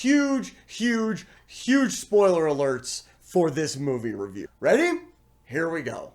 huge, huge, huge spoiler alerts for this movie review. Ready? Here we go.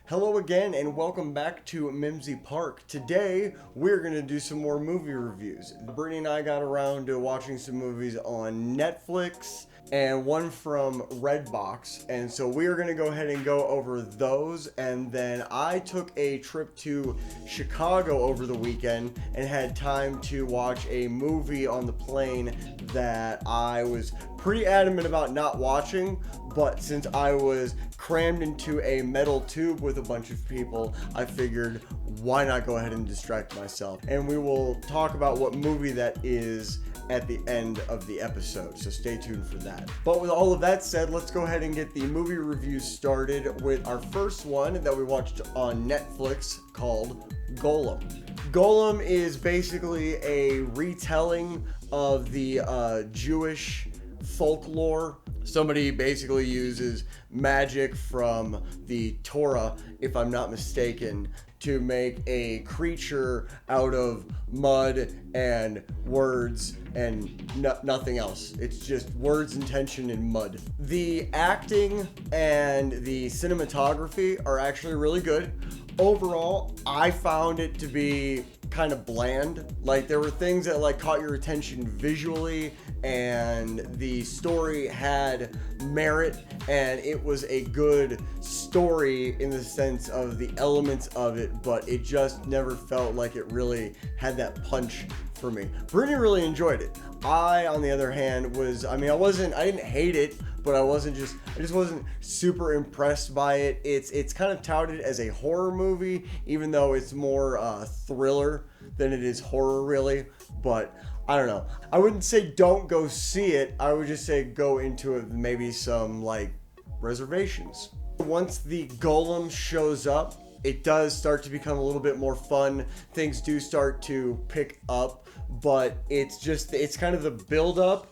Hello again and welcome back to Mimsy Park. Today we're going to do some more movie reviews. Brittany and I got around to watching some movies on Netflix and one from Redbox, and so we are going to go ahead and go over those. And then I took a trip to Chicago over the weekend and had time to watch a movie on the plane that I was pretty adamant about not watching, but since I was crammed into a metal tube with a bunch of people, I figured why not go ahead and distract myself. And we will talk about what movie that is at the end of the episode, so stay tuned for that. But with all of that said, let's go ahead and get the movie review started with our first one that we watched on Netflix called Golem. Golem is basically a retelling of the Jewish folklore. Somebody basically uses magic from the Torah, if I'm not mistaken, to make a creature out of mud and words and nothing else. It's just words and tension and mud. The acting and the cinematography are actually really good. Overall, I found it to be kind of bland. Like, there were things that like caught your attention visually, and the story had merit, and it was a good story in the sense of the elements of it, but it just never felt like it really had that punch for me. Brittany really enjoyed it. I, on the other hand, I didn't hate it, but I just wasn't super impressed by it. It's kind of touted as a horror movie, even though it's more thriller than it is horror, really. But I don't know. I wouldn't say don't go see it. I would just say go into it with maybe some like reservations. Once the Golem shows up, it does start to become a little bit more fun. Things do start to pick up, but it's kind of the build up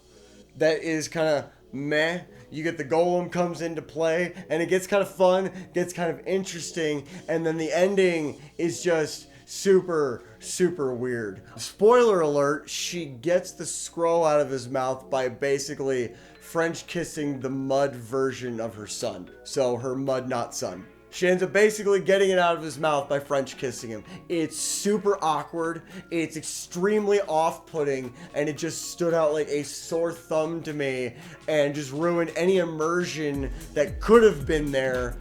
that is kind of meh. You get the Golem comes into play and it gets kind of fun, gets kind of interesting, and then the ending is just super, super weird. Spoiler alert, she gets the scroll out of his mouth by basically French kissing the mud version of her son. So her mud not son. She ends up basically getting it out of his mouth by French kissing him. It's super awkward. It's extremely off-putting, and it just stood out like a sore thumb to me and just ruined any immersion that could have been there.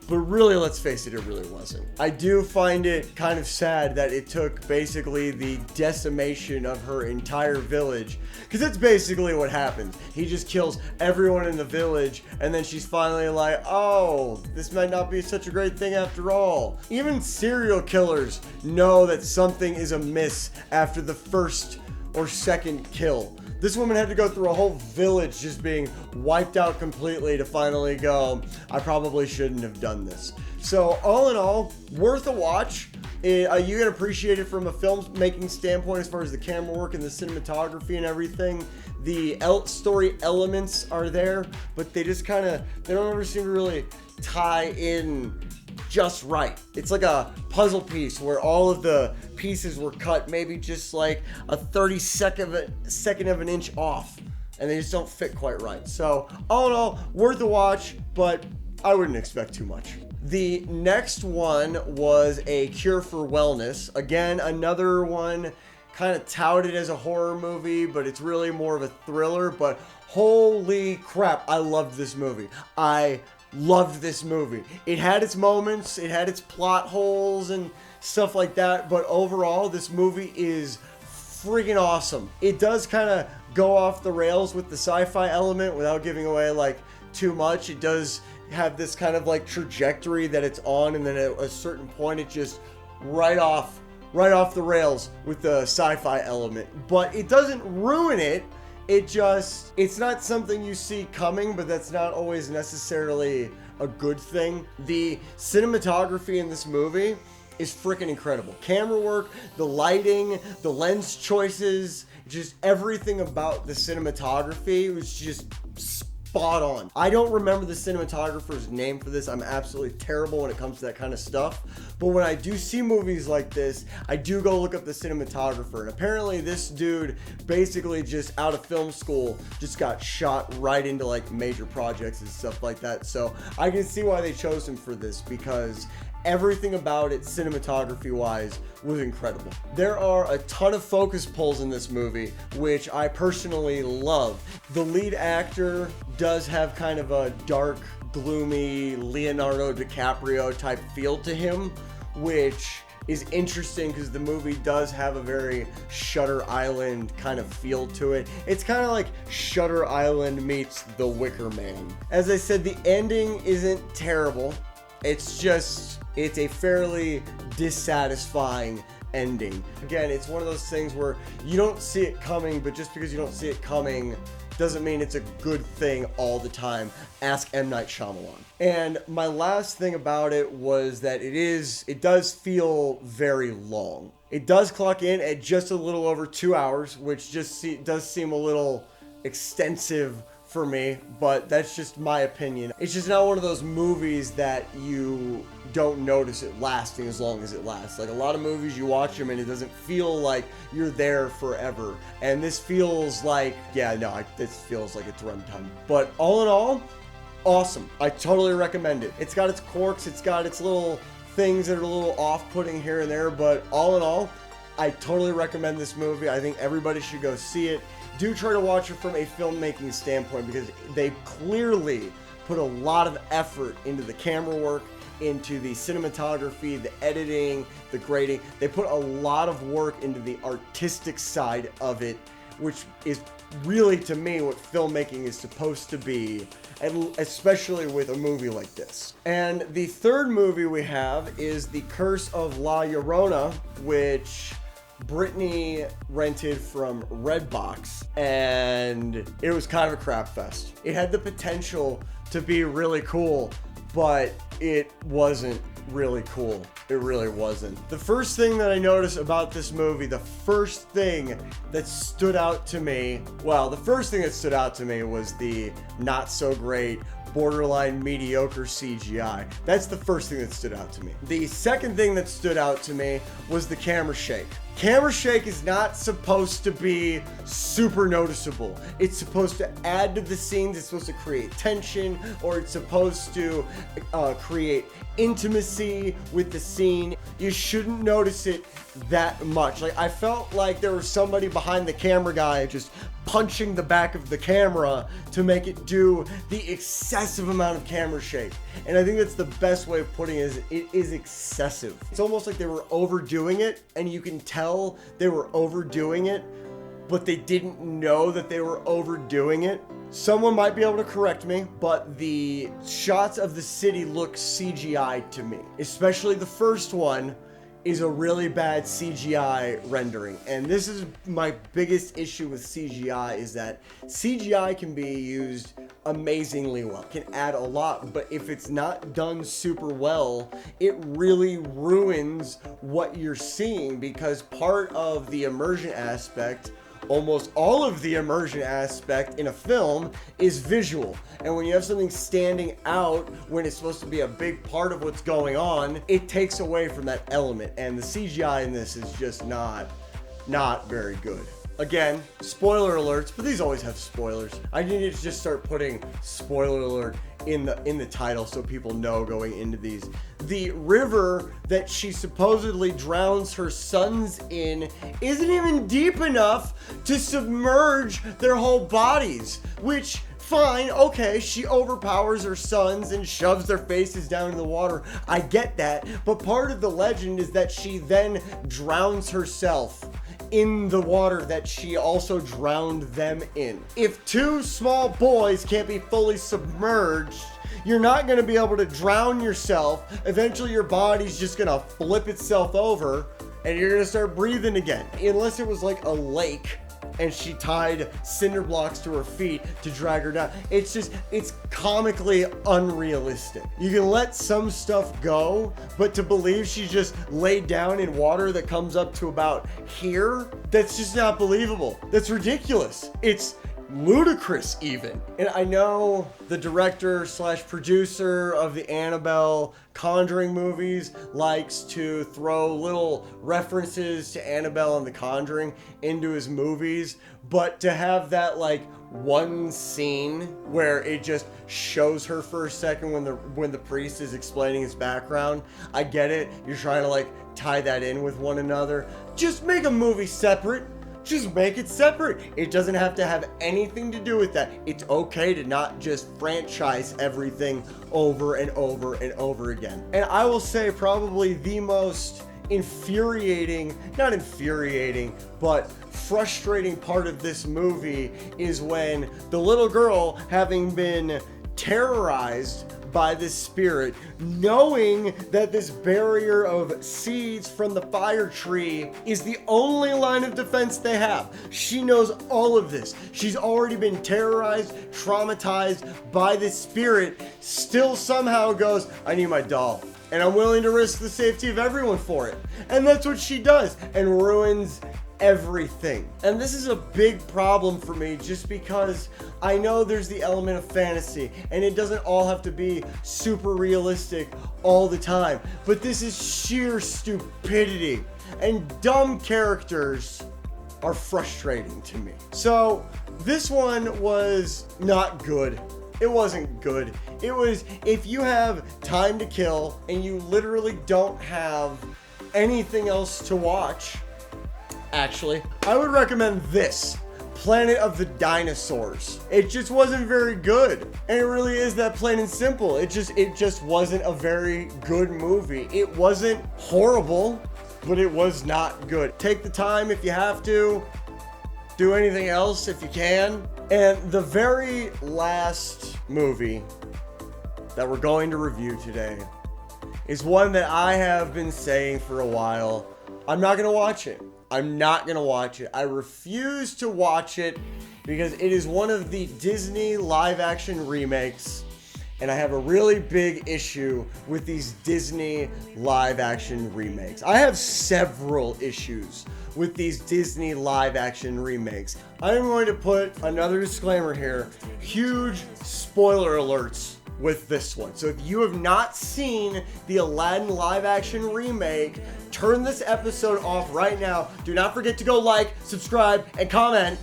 But really, let's face it, it really wasn't. I do find it kind of sad that it took basically the decimation of her entire village, because that's basically what happens. He just kills everyone in the village, and then she's finally like, oh, this might not be such a great thing after all. Even serial killers know that something is amiss after the first or second kill. This woman had to go through a whole village just being wiped out completely to finally go, I probably shouldn't have done this. So all in all, worth a watch. You can appreciate it from a filmmaking standpoint as far as the camera work and the cinematography and everything. The story elements are there, but they don't ever seem to really tie in just right. It's like a puzzle piece where all of the pieces were cut maybe just like a 32nd of an inch off, and they just don't fit quite right. So all in all, worth a watch, but I wouldn't expect too much. The next one was A Cure for Wellness. Again, another one kind of touted as a horror movie, but it's really more of a thriller. But holy crap, I loved this movie. I loved this movie. It had its moments, it had its plot holes and stuff like that, but overall this movie is freaking awesome. It does kind of go off the rails with the sci-fi element without giving away like too much. It does have this kind of like trajectory that it's on, and then at a certain point it just right off the rails with the sci-fi element, but it doesn't ruin it. It's not something you see coming, but that's not always necessarily a good thing. The cinematography in this movie is freaking incredible. Camera work, the lighting, the lens choices, Just everything about the cinematography was just spot on. I don't remember the cinematographer's name for this. I'm absolutely terrible when it comes to that kind of stuff. But when I do see movies like this, I do go look up the cinematographer. And apparently this dude basically just out of film school just got shot right into like major projects and stuff like that. So I can see why they chose him for this, because everything about it, cinematography wise, was incredible. There are a ton of focus pulls in this movie, which I personally love. The lead actor does have kind of a dark, gloomy Leonardo DiCaprio type feel to him, which is interesting because the movie does have a very Shutter Island kind of feel to it. It's kind of like Shutter Island meets The Wicker Man. As I said, the ending isn't terrible. It's a fairly dissatisfying ending. Again, it's one of those things where you don't see it coming, but just because you don't see it coming doesn't mean it's a good thing all the time. Ask M. Night Shyamalan. And my last thing about it was that it does feel very long. It does clock in at just a little over 2 hours, which does seem a little extensive for me, but that's just my opinion. It's just not one of those movies that you don't notice it lasting as long as it lasts. Like a lot of movies, you watch them and it doesn't feel like you're there forever. And this feels like, this feels like it's runtime. But all in all, awesome. I totally recommend it. It's got its quirks, it's got its little things that are a little off-putting here and there, but all in all, I totally recommend this movie. I think everybody should go see it. Do try to watch it from a filmmaking standpoint, because they clearly put a lot of effort into the camera work, into the cinematography, the editing, the grading. They put a lot of work into the artistic side of it, which is really, to me, what filmmaking is supposed to be, and especially with a movie like this. And the third movie we have is The Curse of La Llorona, which Brittany rented from Redbox, and it was kind of a crap fest. It had the potential to be really cool, but it wasn't really cool. It really wasn't. The first thing that I noticed about this movie, the first thing that stood out to me was the not so great, borderline mediocre CGI. That's the first thing that stood out to me. The second thing that stood out to me was the camera shake. Camera shake is not supposed to be super noticeable. It's supposed to add to the scenes. It's supposed to create tension, or it's supposed to create intimacy with the scene. You shouldn't notice it that much. Like, I felt like there was somebody behind the camera guy just punching the back of the camera to make it do the excessive amount of camera shake. And I think that's the best way of putting it. It is excessive. It's almost like they were overdoing it, and you can tell they were overdoing it, but they didn't know that they were overdoing it. Someone might be able to correct me, but the shots of the city look CGI to me. Especially the first one is a really bad CGI rendering. And this is my biggest issue with CGI, is that CGI can be used amazingly well. It can add a lot, but if it's not done super well, it really ruins what you're seeing, because part of the immersion aspect, almost all of the immersion aspect in a film, is visual. And when you have something standing out when it's supposed to be a big part of what's going on, it takes away from that element. And the CGI in this is just not very good. Again, spoiler alerts, but these always have spoilers. I need to just start putting spoiler alert in the title so people know going into these. The river that she supposedly drowns her sons in isn't even deep enough to submerge their whole bodies, which, fine, okay, she overpowers her sons and shoves their faces down in the water. I get that, but part of the legend is that she then drowns herself in the water that she also drowned them in. If two small boys can't be fully submerged, you're not going to be able to drown yourself. Eventually your body's just going to flip itself over and you're going to start breathing again. Unless it was like a lake and she tied cinder blocks to her feet to drag her down. It's comically unrealistic. You can let some stuff go, but to believe she's just laid down in water that comes up to about here, that's just not believable. That's ridiculous. It's ludicrous even. And I know the director slash producer of the Annabelle Conjuring movies likes to throw little references to Annabelle and the Conjuring into his movies, but to have that like one scene where it just shows her for a second when the priest is explaining his background, I get it. You're trying to like tie that in with one another. Just make a movie separate. Just make it separate. It doesn't have to have anything to do with that. It's okay to not just franchise everything over and over and over again. And I will say probably the most not infuriating, but frustrating part of this movie is when the little girl, having been terrorized by this spirit, knowing that this barrier of seeds from the fire tree is the only line of defense they have. She knows all of this. She's already been terrorized, traumatized by this spirit, still somehow goes, I need my doll, and I'm willing to risk the safety of everyone for it. And that's what she does, and ruins everything. And this is a big problem for me, just because I know there's the element of fantasy and it doesn't all have to be super realistic all the time, but this is sheer stupidity, and dumb characters are frustrating to me. So this one was not good. It wasn't good. It was, if you have time to kill and you literally don't have anything else to watch, actually, I would recommend this, Planet of the Dinosaurs. It just wasn't very good. And it really is that plain and simple. It just wasn't a very good movie. It wasn't horrible, but it was not good. Take the time if you have to. Do anything else if you can. And the very last movie that we're going to review today is one that I have been saying for a while. I'm not gonna watch it. I'm not gonna watch it. I refuse to watch it because it is one of the Disney live action remakes, and I have a really big issue with these Disney live action remakes. I have several issues with these Disney live action remakes. I'm going to put another disclaimer here. Huge spoiler alerts with this one. So if you have not seen the Aladdin live action remake, turn this episode off right now. Do not forget to go like, subscribe, and comment,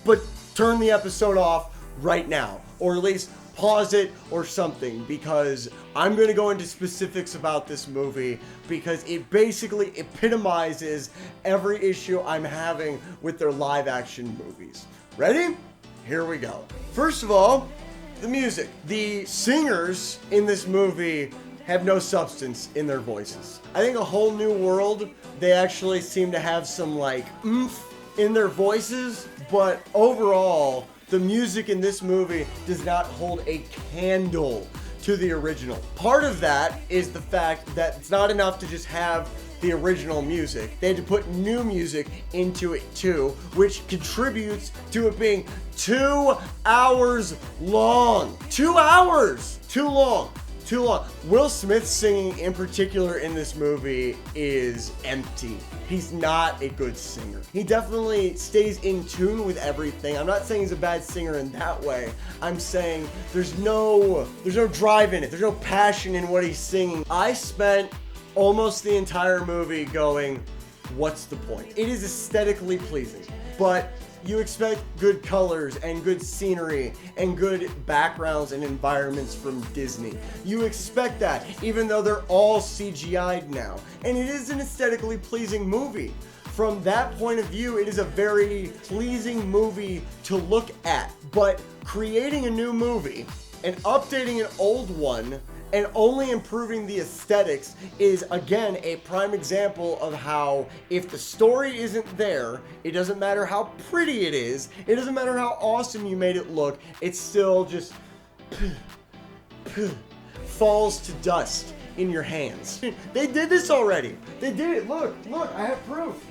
but turn the episode off right now, or at least pause it or something, because I'm going to go into specifics about this movie because it basically epitomizes every issue I'm having with their live action movies. Ready? Here we go. First of all, the music. The singers in this movie have no substance in their voices. I think A Whole New World, they actually seem to have some like oomph in their voices, but overall, the music in this movie does not hold a candle to the original. Part of that is the fact that it's not enough to just have the original music. They had to put new music into it too, which contributes to it being 2 hours long. 2 hours! Too long. Too long. Will Smith singing in particular in this movie is empty. He's not a good singer. He definitely stays in tune with everything. I'm not saying he's a bad singer in that way. I'm saying there's no drive in it. There's no passion in what he's singing. I spent almost the entire movie going, what's the point? It is aesthetically pleasing, but you expect good colors and good scenery and good backgrounds and environments from Disney. You expect that, even though they're all CGI'd now. And it is an aesthetically pleasing movie. From that point of view, it is a very pleasing movie to look at. But creating a new movie and updating an old one and only improving the aesthetics is, again, a prime example of how if the story isn't there, it doesn't matter how pretty it is, it doesn't matter how awesome you made it look, it still just falls to dust in your hands. They did this already. They did it. Look, I have proof.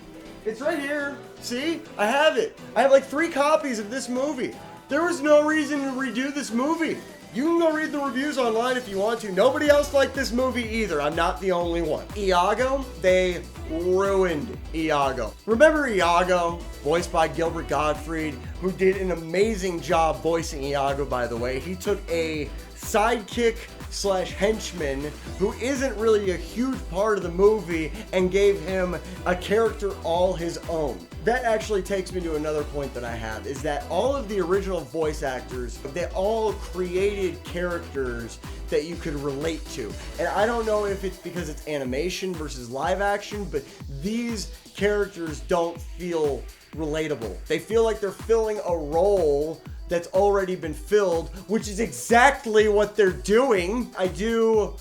It's right here. See? I have it. I have like 3 copies of this movie. There was no reason to redo this movie. You can go read the reviews online if you want to. Nobody else liked this movie either. I'm not the only one. Iago, they ruined Iago. Remember Iago, voiced by Gilbert Gottfried, who did an amazing job voicing Iago, by the way. He took a sidekick slash henchman who isn't really a huge part of the movie and gave him a character all his own. That actually takes me to another point that I have, is that all of the original voice actors, they all created characters that you could relate to. And I don't know if it's because it's animation versus live action, but these characters don't feel relatable. They feel like they're filling a role that's already been filled, which is exactly what they're doing. I do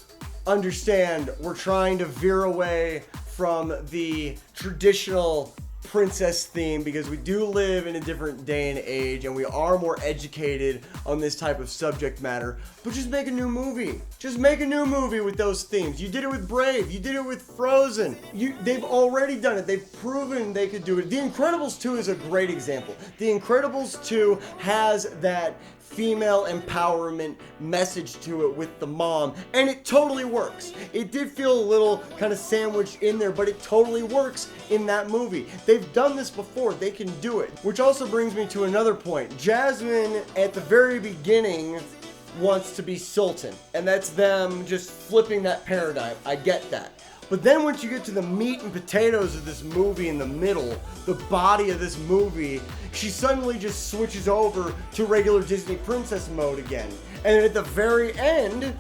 understand we're trying to veer away from the traditional princess theme because we do live in a different day and age and we are more educated on this type of subject matter, but just make a new movie. Just make a new movie with those themes. You did it with Brave, you did it with Frozen. They've already done it. They've proven they could do it. The Incredibles 2 is a great example. The Incredibles 2 has that female empowerment message to it with the mom, and it totally works. It did feel a little kind of sandwiched in there, but it totally works in that movie. They've done this before, they can do it. Which also brings me to another point. Jasmine, at the very beginning, wants to be Sultan, and that's them just flipping that paradigm. I get that. But then once you get to the meat and potatoes of this movie in the middle, the body of this movie, she suddenly just switches over to regular Disney princess mode again. And at the very end,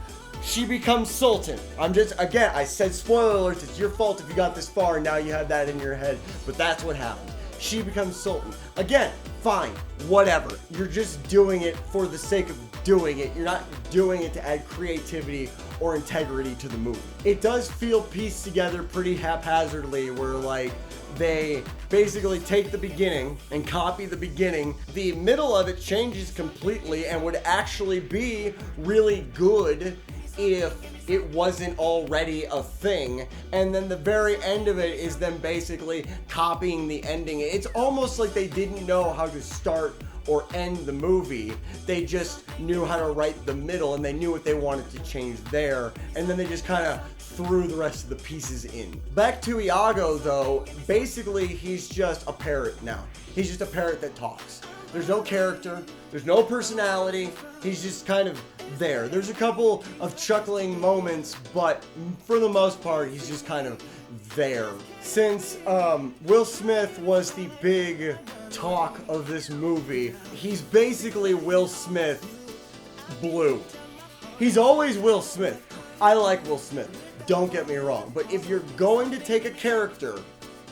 she becomes Sultan. Again, I said spoiler alerts, it's your fault if you got this far and now you have that in your head, but that's what happens. She becomes Sultan. Again, fine, whatever. You're just doing it for the sake of doing it. You're not doing it to add creativity or integrity to the movie. It does feel pieced together pretty haphazardly where like they basically take the beginning and copy the beginning. The middle of it changes completely and would actually be really good if it wasn't already a thing, and then the very end of it is them basically copying the ending. It's almost like they didn't know how to start or end the movie. They just knew how to write the middle and they knew what they wanted to change there, and then they just kind of threw the rest of the pieces in. Back to Iago though, basically he's just a parrot now. He's just a parrot that talks. There's no character, there's no personality, he's just kind of there. There's a couple of chuckling moments, but for the most part, he's just kind of there. Since Will Smith was the big talk of this movie, he's basically Will Smith blue. He's always Will Smith. I like Will Smith, don't get me wrong, but if you're going to take a character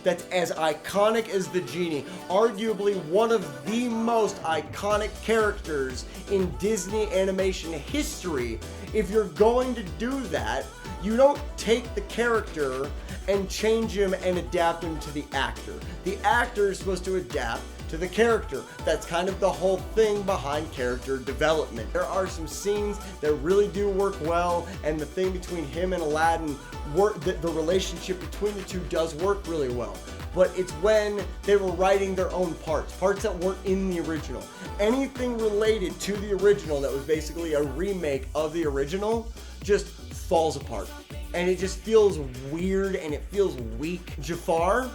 that's as iconic as the genie, arguably one of the most iconic characters in Disney animation history, if you're going to do that, you don't take the character and change him and adapt him to the actor. The actor is supposed to adapt to the character. That's kind of the whole thing behind character development. There are some scenes that really do work well, and the thing between him and Aladdin, the relationship between the two does work really well. But it's when they were writing their own parts that weren't in the original. Anything related to the original that was basically a remake of the original just falls apart. And it just feels weird and it feels weak. Jafar,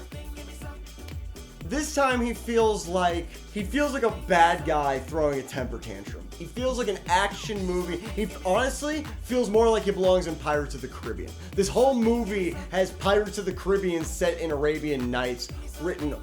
this time he feels like a bad guy throwing a temper tantrum. He feels like an action movie. He honestly feels more like he belongs in Pirates of the Caribbean. This whole movie has Pirates of the Caribbean set in Arabian Nights written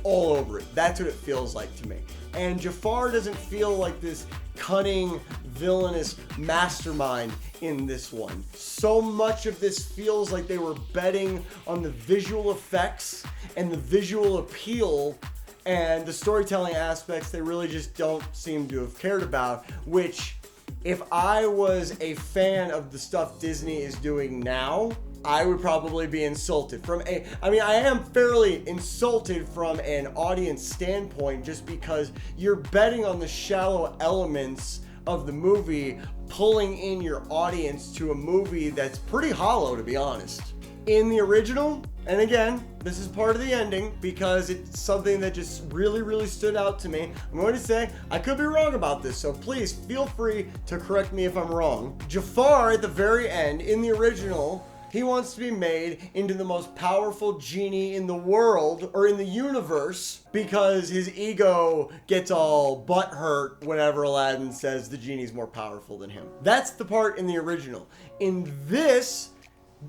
all over it. That's what it feels like to me. And Jafar doesn't feel like this cunning, villainous mastermind in this one. So much of this feels like they were betting on the visual effects and the visual appeal, and the storytelling aspects they really just don't seem to have cared about, which, if I was a fan of the stuff Disney is doing now, I would probably be insulted. I am fairly insulted from an audience standpoint just because you're betting on the shallow elements of the movie pulling in your audience to a movie that's pretty hollow, to be honest. In the original, and again, this is part of the ending because it's something that just really stood out to me. I'm going to say I could be wrong about this, so please feel free to correct me if I'm wrong. Jafar at the very end, in the original, he wants to be made into the most powerful genie in the world, or in the universe, because his ego gets all butthurt whenever Aladdin says the genie's more powerful than him. That's the part in the original. In this,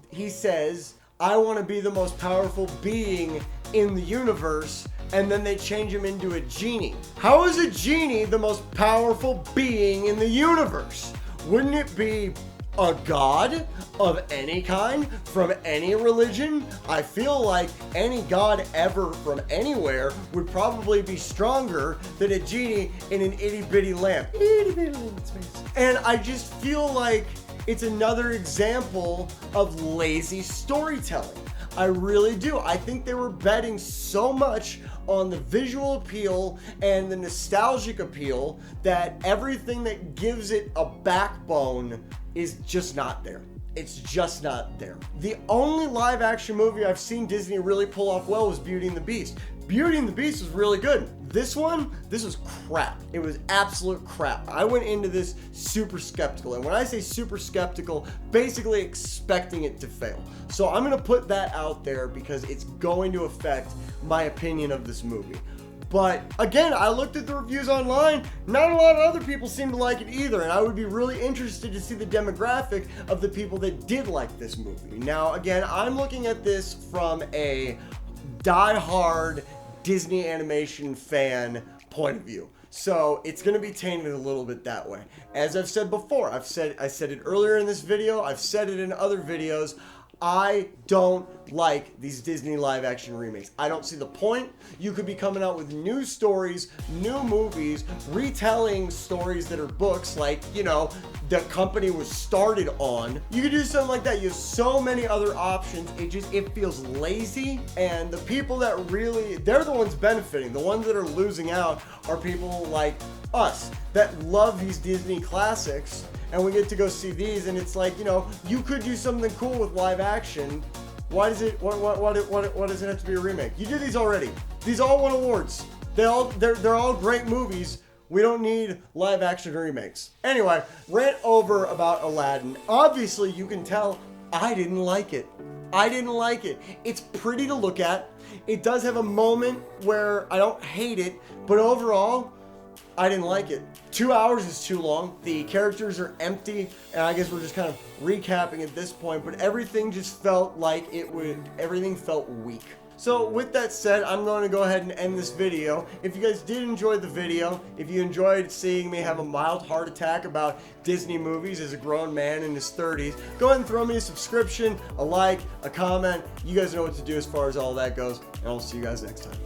he says, I want to be the most powerful being in the universe, and then they change him into a genie. How is a genie the most powerful being in the universe? Wouldn't it be a god of any kind, from any religion? I feel like any god ever from anywhere would probably be stronger than a genie in an itty-bitty lamp. Itty-bitty lamp in space. And I just feel like it's another example of lazy storytelling. I really do. I think they were betting so much on the visual appeal and the nostalgic appeal that everything that gives it a backbone is just not there. It's just not there. The only live action movie I've seen Disney really pull off well was Beauty and the Beast. Beauty and the Beast was really good. This one, this was crap. It was absolute crap. I went into this super skeptical. And when I say super skeptical, basically expecting it to fail. So I'm gonna put that out there because it's going to affect my opinion of this movie. But again, I looked at the reviews online. Not a lot of other people seem to like it either. And I would be really interested to see the demographic of the people that did like this movie. Now, again, I'm looking at this from a die-hard Disney animation fan point of view. So it's going to be tainted a little bit that way. As I've said before, I said it earlier in this video, I've said it in other videos, I don't like these Disney live action remakes. I don't see the point. You could be coming out with new stories, new movies, retelling stories that are books like, you know, the company was started on. You could do something like that. You have so many other options. It feels lazy, and the people that really, they're the ones benefiting. The ones that are losing out are people like us that love these Disney classics, and we get to go see these, and it's like, you know, you could do something cool with live action. Why does it does it have to be a remake? You did these already. These all won awards. They're all great movies. We don't need live action remakes. Anyway, rant over about Aladdin. Obviously, you can tell I didn't like it. I didn't like it. It's pretty to look at. It does have a moment where I don't hate it, but overall, I didn't like it. 2 hours is too long. The characters are empty, and I guess we're just kind of recapping at this point, but everything just felt like everything felt weak. So with that said, I'm going to go ahead and end this video. If you guys did enjoy the video, if you enjoyed seeing me have a mild heart attack about Disney movies as a grown man in his 30s, go ahead and throw me a subscription, a like, a comment. You guys know what to do as far as all that goes, and I'll see you guys next time.